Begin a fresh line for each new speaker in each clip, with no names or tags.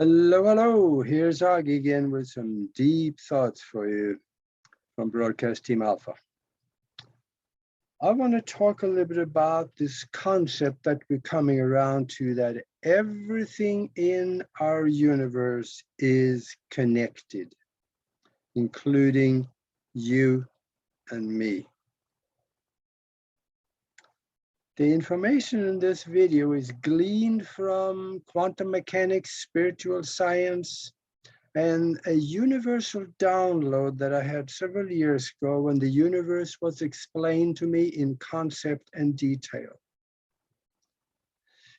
Hello, hello. Here's Aage again with some deep thoughts for you from Broadcast Team Alpha. I want to talk a little bit about this concept that we're coming around to, that everything in our universe is connected, including you and me. The information in this video is gleaned from quantum mechanics, spiritual science, and a universal download that I had several years ago when the universe was explained to me in concept and detail.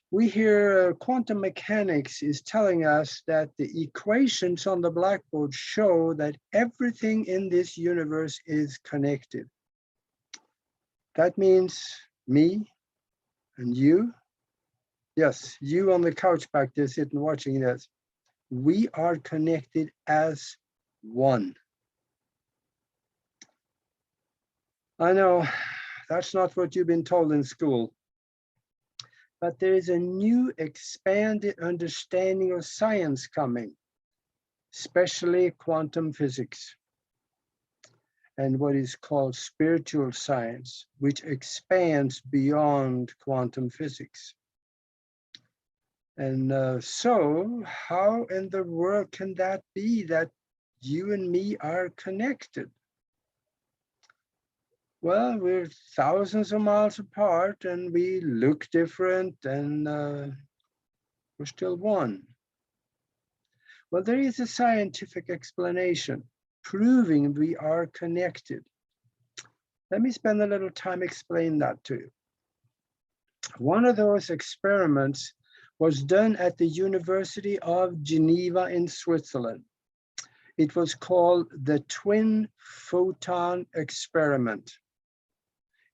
We hear quantum mechanics is telling us that the equations on the blackboard show that everything in this universe is connected. That means me and you. Yes, you on the couch back there sitting watching this. We are connected as one. I know that's not what you've been told in school, but there is a new expanded understanding of science coming, especially quantum physics and what is called spiritual science, which expands beyond quantum physics. And so how in the world can that be that you and me are connected? Well, we're thousands of miles apart and we look different, and we're still one. Well, there is a scientific explanation proving we are connected. Let me spend a little time explaining that to you. One of those experiments was done at the University of Geneva in Switzerland. It was called the twin photon experiment.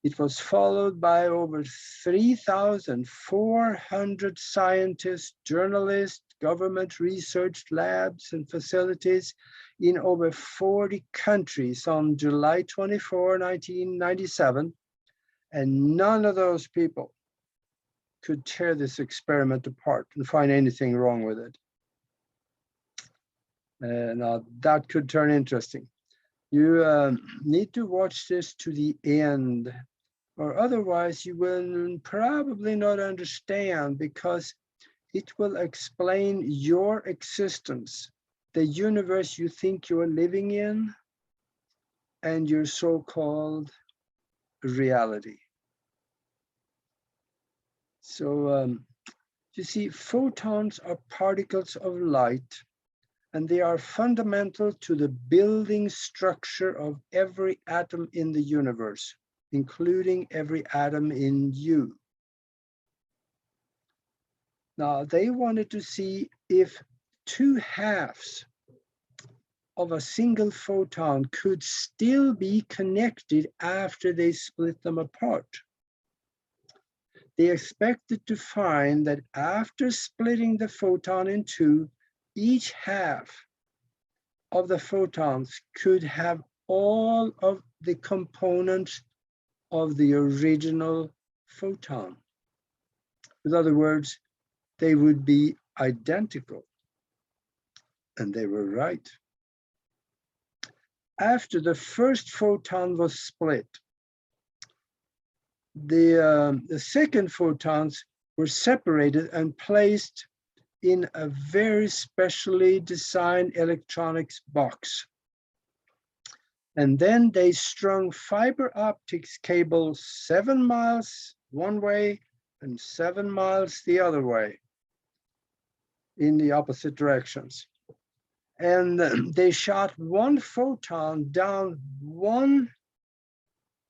It was followed by over 3,400 scientists, journalists, government research labs and facilities in over 40 countries on July 24, 1997. And none of those people could tear this experiment apart and find anything wrong with it. Now that could turn interesting. You need to watch this to the end, or otherwise you will probably not understand, because it will explain your existence, the universe you think you are living in, and your so-called reality. So you see, photons are particles of light, and they are fundamental to the building structure of every atom in the universe, including every atom in you. Now, they wanted to see if two halves of a single photon could still be connected after they split them apart. They expected to find that after splitting the photon in two, each half of the photons could have all of the components of the original photon. In other words, they would be identical. And they were right. After the first photon was split, the second photons were separated and placed in a very specially designed electronics box. And then they strung fiber optics cables 7 miles one way and 7 miles the other way in the opposite directions. And they shot one photon down one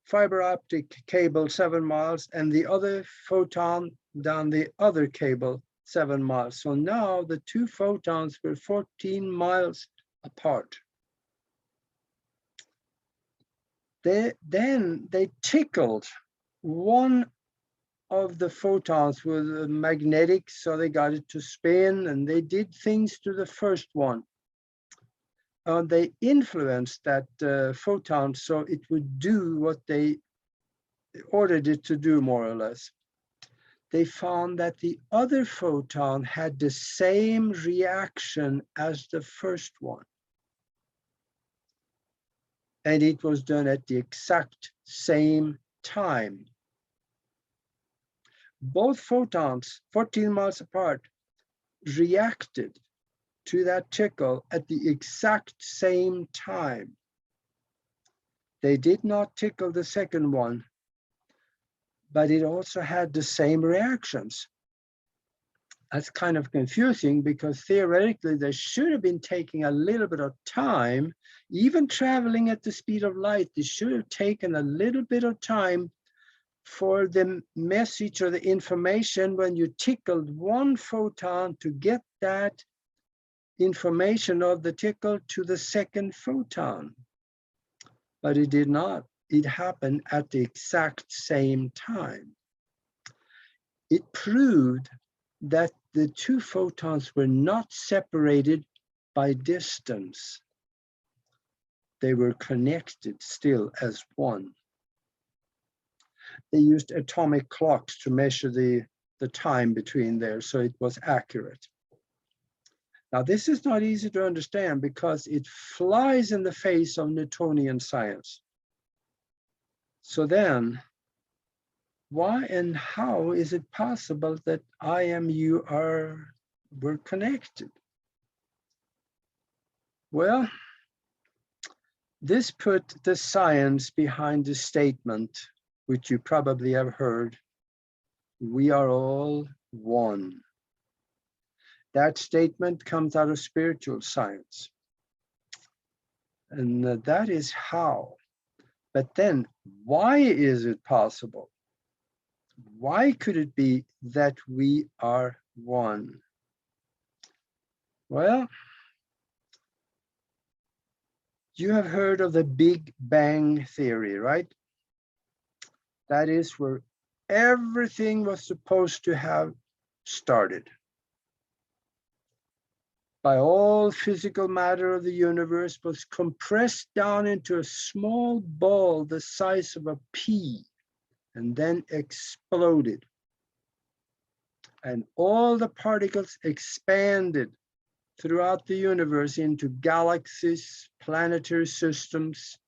fiber optic cable 7 miles and the other photon down the other cable 7 miles. So now the two photons were 14 miles apart. Then they tickled one of the photons with a magnetic, so they got it to spin, and they did things to the first one. They influenced that photon so it would do what they ordered it to do, more or less. they found that the other photon had the same reaction as the first one. And it was done at the exact same time. Both photons, 14 miles apart, reacted to that tickle at the exact same time. They did not tickle the second one, but it also had the same reactions. That's kind of confusing because theoretically they should have been taking a little bit of time, even traveling at the speed of light. They should have taken a little bit of time for the message or the information when you tickled one photon to get that information of the tickle to the second photon. But it did not. It happened at the exact same time. It proved that the two photons were not separated by distance. They were connected still as one. They used atomic clocks to measure the time between there, so it was accurate. Now, this is not easy to understand because it flies in the face of Newtonian science. So then, why and how is it possible that I am, you are, we're connected? Well, this put the science behind the statement, which you probably have heard, we are all one. That statement comes out of spiritual science. And that is how. But then, why is it possible? Why could it be that we are one? Well, you have heard of the Big Bang Theory, right? That is where everything was supposed to have started. By all physical matter of the universe was compressed down into a small ball the size of a pea and then exploded. And all the particles expanded throughout the universe into galaxies, planetary systems,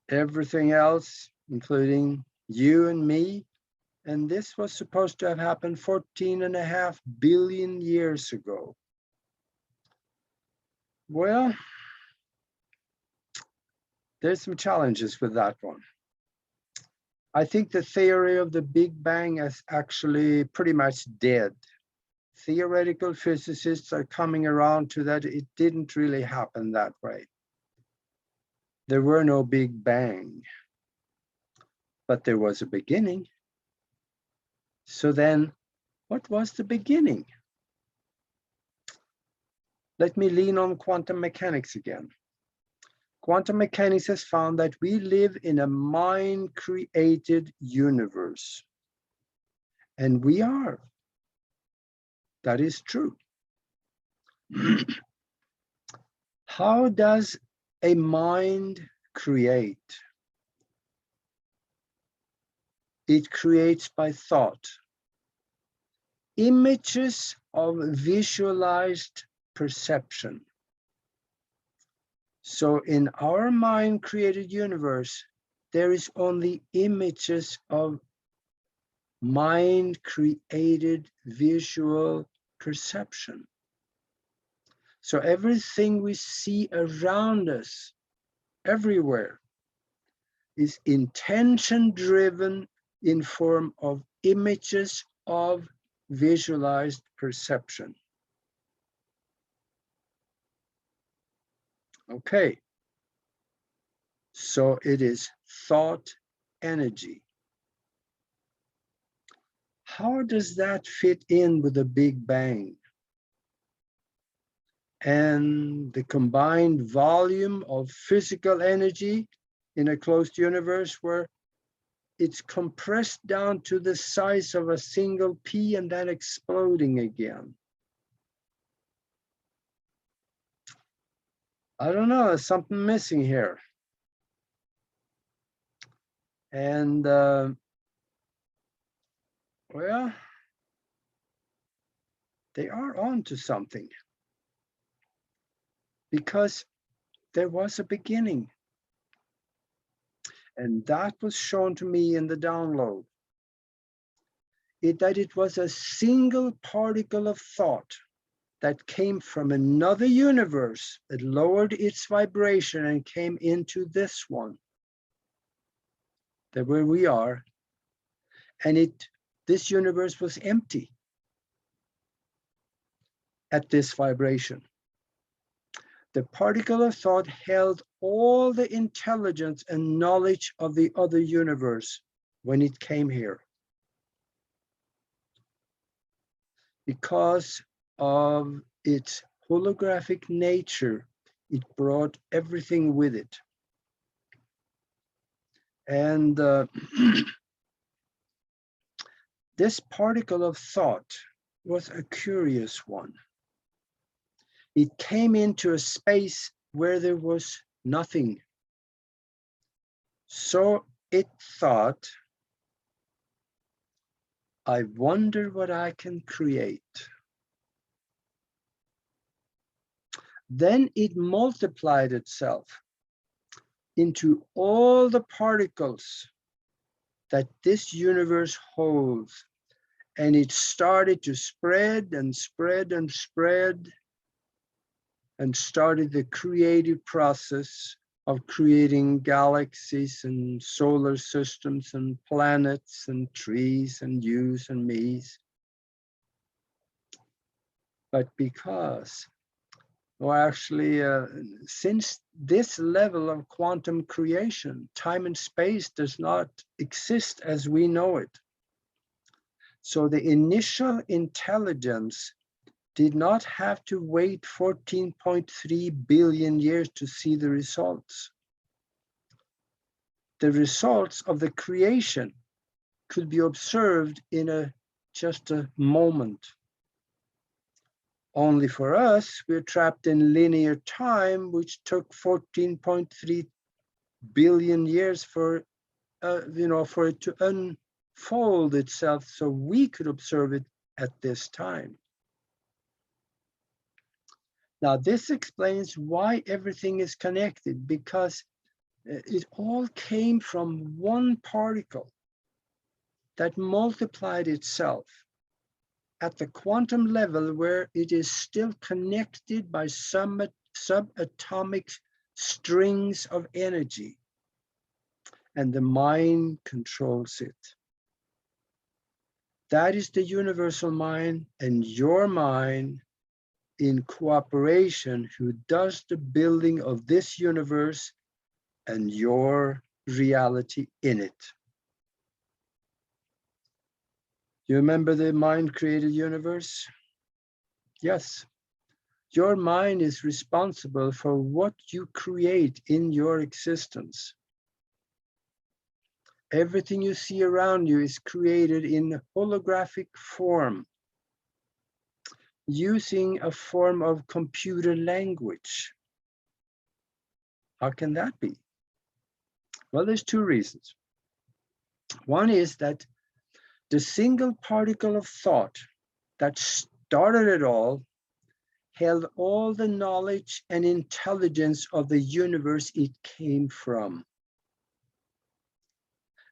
everything else, including you and me. And this was supposed to have happened 14.5 billion years ago. Well, there's some challenges with that one. I think the theory of the Big Bang is actually pretty much dead. Theoretical physicists are coming around to that it didn't really happen that way. There were no Big Bang, but there was a beginning. So then, what was the beginning? Let me lean on quantum mechanics again. Quantum mechanics has found that we live in a mind-created universe. And we are. That is true. How does a mind create? It creates by thought. Images of visualized perception. So in our mind-created universe, there is only images of mind-created visual perception. So everything we see around us, everywhere, is intention-driven in form of images of visualized perception. Okay, so it is thought energy. How does that fit in with the Big Bang? And the combined volume of physical energy in a closed universe where it's compressed down to the size of a single pea and then exploding again. I don't know, there's something missing here. And Well, they are on to something, because there was a beginning. And that was shown to me in the download. That it was a single particle of thought that came from another universe. It lowered its vibration and came into this one, that where we are. And this universe was empty at this vibration. The particle of thought held all the intelligence and knowledge of the other universe when it came here. Because of its holographic nature, it brought everything with it. And this particle of thought was a curious one. It came into a space where there was nothing. So it thought, I wonder what I can create. Then it multiplied itself into all the particles that this universe holds. And it started to spread and spread and spread, and started the creative process of creating galaxies and solar systems and planets and trees and yous and me's. But because, or actually, since this level of quantum creation, time and space does not exist as we know it. So the initial intelligence did not have to wait 14.3 billion years to see the results. The results of the creation could be observed in just a moment. Only for us, we're trapped in linear time, which took 14.3 billion years for it to unfold itself, so we could observe it at this time. Now, this explains why everything is connected, because it all came from one particle that multiplied itself at the quantum level, where it is still connected by some subatomic strings of energy, and the mind controls it. That is the universal mind, and your mind in cooperation, who does the building of this universe and your reality in it. You remember the mind created universe? Yes. Your mind is responsible for what you create in your existence. Everything you see around you is created in holographic form, using a form of computer language. How can that be? Well, there's two reasons. One is that the single particle of thought that started it all held all the knowledge and intelligence of the universe it came from.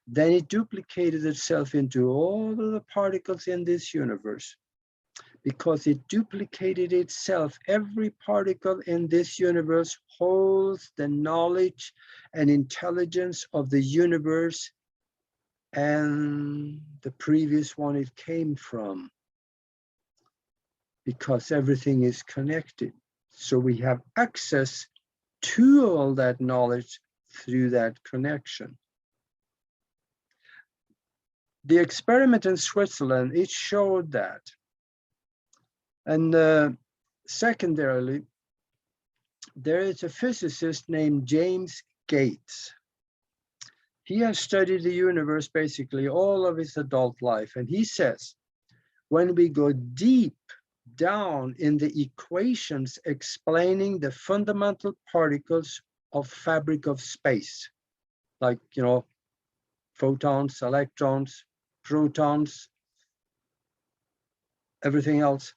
Then it duplicated itself into all of the particles in this universe. Because it duplicated itself, every particle in this universe holds the knowledge and intelligence of the universe and the previous one it came from. Because everything is connected. So we have access to all that knowledge through that connection. The experiment in Switzerland, it showed that. And secondarily, there is a physicist named James Gates. He has studied the universe basically all of his adult life. And he says, when we go deep down in the equations explaining the fundamental particles of fabric of space, like, photons, electrons, protons, everything else,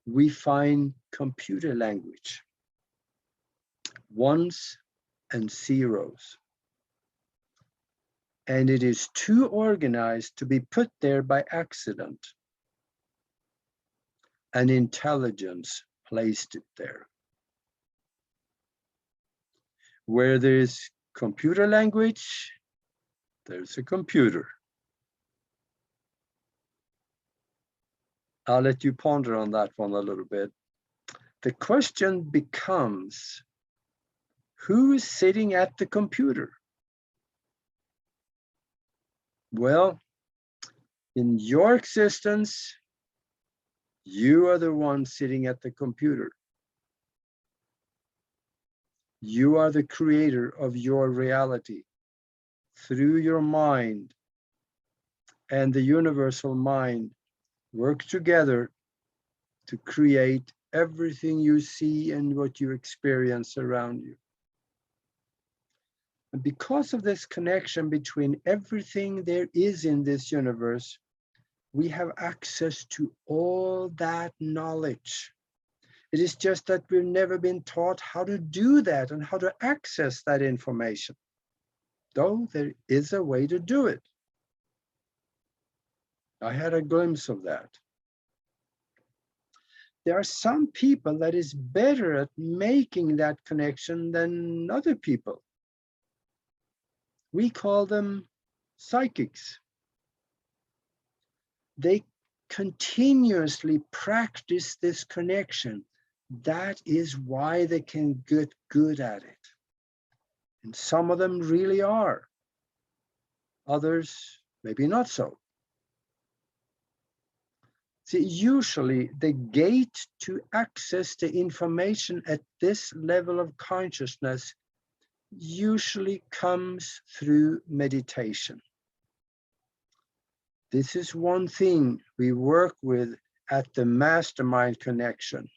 we find computer language, ones and zeros. And it is too organized to be put there by accident. An intelligence placed it there. Where there's computer language, there's a computer. I'll let you ponder on that one a little bit. The question becomes, who is sitting at the computer? Well, in your existence, you are the one sitting at the computer. You are the creator of your reality through your mind, and the universal mind work together to create everything you see and what you experience around you. And because of this connection between everything there is in this universe, we have access to all that knowledge. It is just that we've never been taught how to do that and how to access that information, though there is a way to do it. I had a glimpse of that. There are some people that is better at making that connection than other people. We call them psychics. They continuously practice this connection. That is why they can get good at it. And some of them really are. Others, maybe not so. See, usually the gate to access the information at this level of consciousness usually comes through meditation. This is one thing we work with at the Mastermind connection.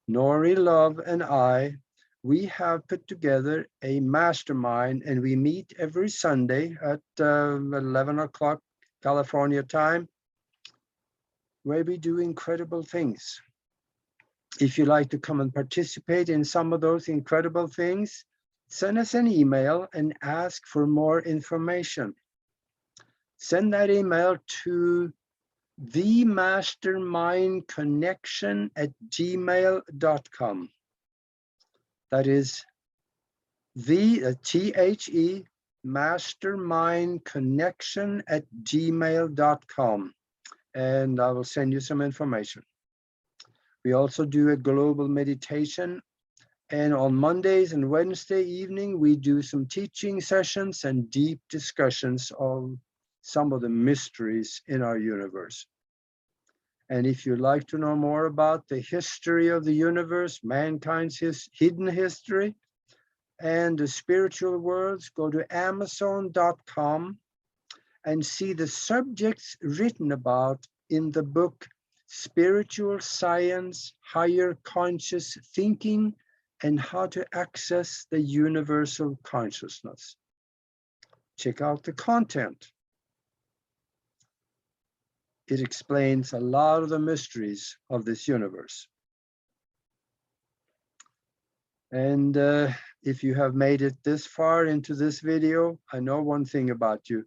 Nori, Love, and I, we have put together a mastermind, and we meet every Sunday at 11 o'clock California time, where we do incredible things. If you'd like to come and participate in some of those incredible things, send us an email and ask for more information. Send that email to themastermindconnection@gmail.com. That is THE mastermindconnection@gmail.com. And I will send you some information. We also do a global meditation. And on Mondays and Wednesday evening, we do some teaching sessions and deep discussions of some of the mysteries in our universe. And if you'd like to know more about the history of the universe, mankind's hidden history, and the spiritual worlds, go to Amazon.com and see the subjects written about in the book, Spiritual Science, Higher Conscious Thinking, and How to Access the Universal Consciousness. Check out the content. It explains a lot of the mysteries of this universe. And if you have made it this far into this video, I know one thing about you.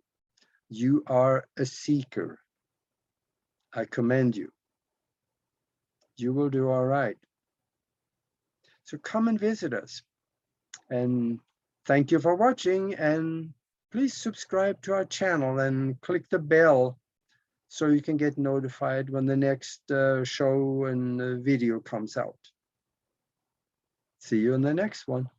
You are a seeker. I commend you. You will do all right. So come and visit us. And thank you for watching. And please subscribe to our channel and click the bell so you can get notified when the next show and video comes out. See you in the next one.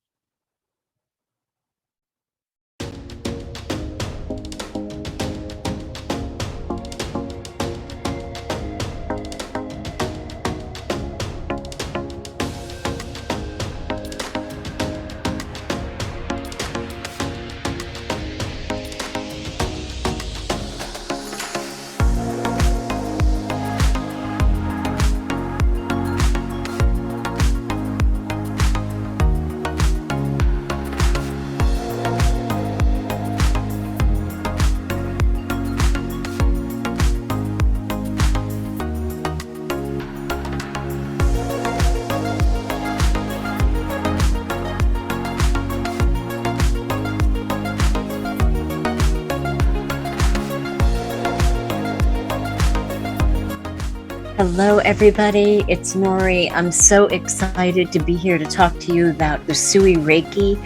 Hello, everybody. It's Nori. I'm so excited to be here to talk to you about the Sui Reiki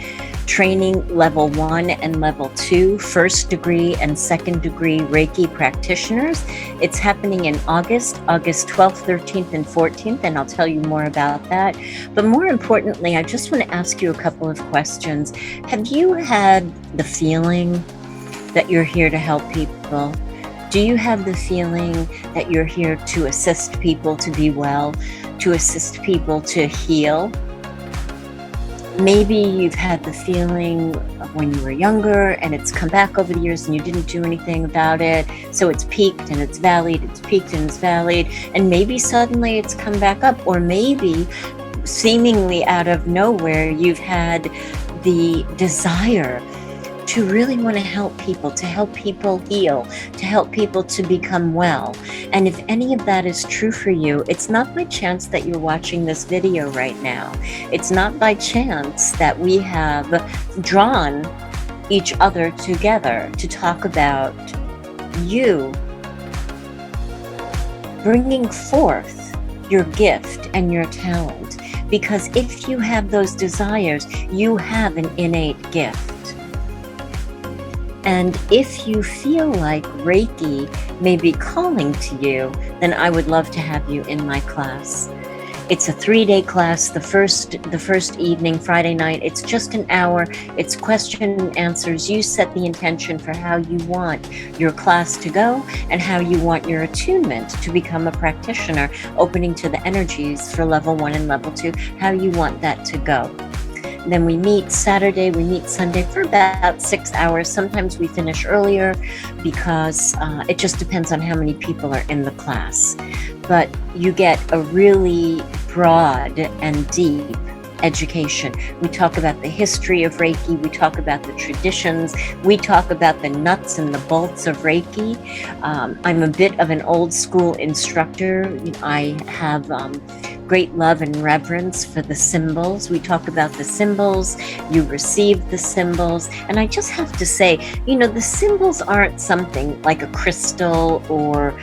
training level 1 and level 2, first degree and second degree Reiki practitioners. It's happening in August 12th, 13th, and 14th, and I'll tell you more about that. But more importantly, I just want to ask you a couple of questions. Have you had the feeling that you're here to help people? Do you have the feeling that you're here to assist people to be well, to assist people to heal? Maybe you've had the feeling of when you were younger and it's come back over the years and you didn't do anything about it. So it's peaked and it's valleyed, it's peaked and it's valleyed, and maybe suddenly it's come back up, or maybe seemingly out of nowhere, you've had the desire to really want to help people heal, to help people to become well. And if any of that is true for you, it's not by chance that you're watching this video right now. It's not by chance that we have drawn each other together to talk about you bringing forth your gift and your talent. Because if you have those desires, you have an innate gift. And if you feel like Reiki may be calling to you, then I would love to have you in my class. It's a 3-day class. The first evening, Friday night, it's just an hour. It's question and answers. You set the intention for how you want your class to go and how you want your attunement to become a practitioner, opening to the energies for level 1 and level 2, how you want that to go. Then we meet Saturday, we meet Sunday for about 6 hours. Sometimes we finish earlier because it just depends on how many people are in the class. But you get a really broad and deep education. We talk about the history of Reiki, we talk about the traditions, we talk about the nuts and the bolts of Reiki. I'm a bit of an old school instructor. I have great love and reverence for the symbols. We talk about the symbols, you receive the symbols, and I just have to say, the symbols aren't something like a crystal or,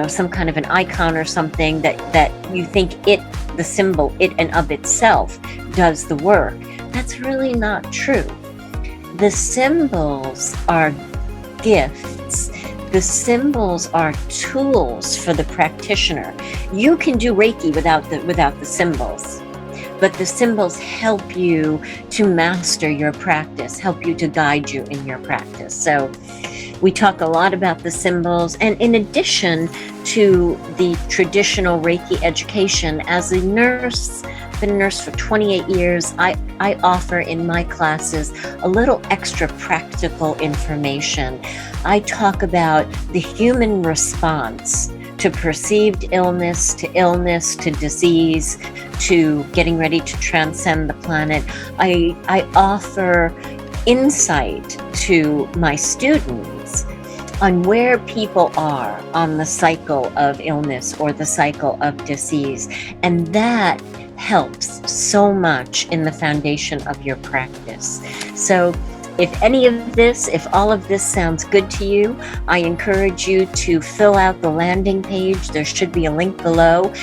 some kind of an icon or something that you think the symbol, it and of itself, does the work. That's really not true. The symbols are gifts. The symbols are tools for the practitioner. You can do Reiki without the symbols, but the symbols help you to master your practice, help you to guide you in your practice. So we talk a lot about the symbols, and in addition to the traditional Reiki education, as a nurse, been a nurse for 28 years, I offer in my classes a little extra practical information. I talk about the human response to perceived illness, to disease, to getting ready to transcend the planet. I offer insight to my students on where people are on the cycle of illness or the cycle of disease, and that helps so much in the foundation of your practice. So if all of this sounds good to you, I encourage you to fill out the landing page. There should be a link below.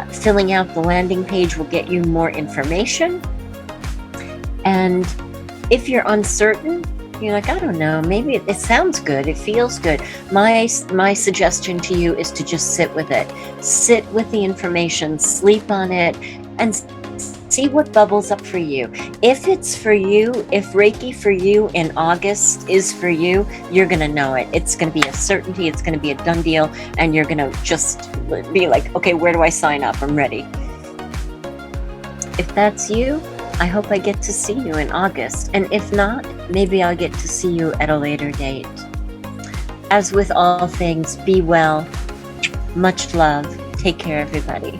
Filling out the landing page will get you more information. And if you're uncertain, you're like, I don't know, maybe it sounds good, it feels good. My suggestion to you is to just sit with it. Sit with the information, sleep on it, and see what bubbles up for you. If it's for you, if Reiki for you in August is for you, you're going to know it. It's going to be a certainty, it's going to be a done deal, and you're going to just be like, okay, where do I sign up? I'm ready. If that's you, I hope I get to see you in August. And if not, maybe I'll get to see you at a later date. As with all things, be well. Much love. Take care, everybody.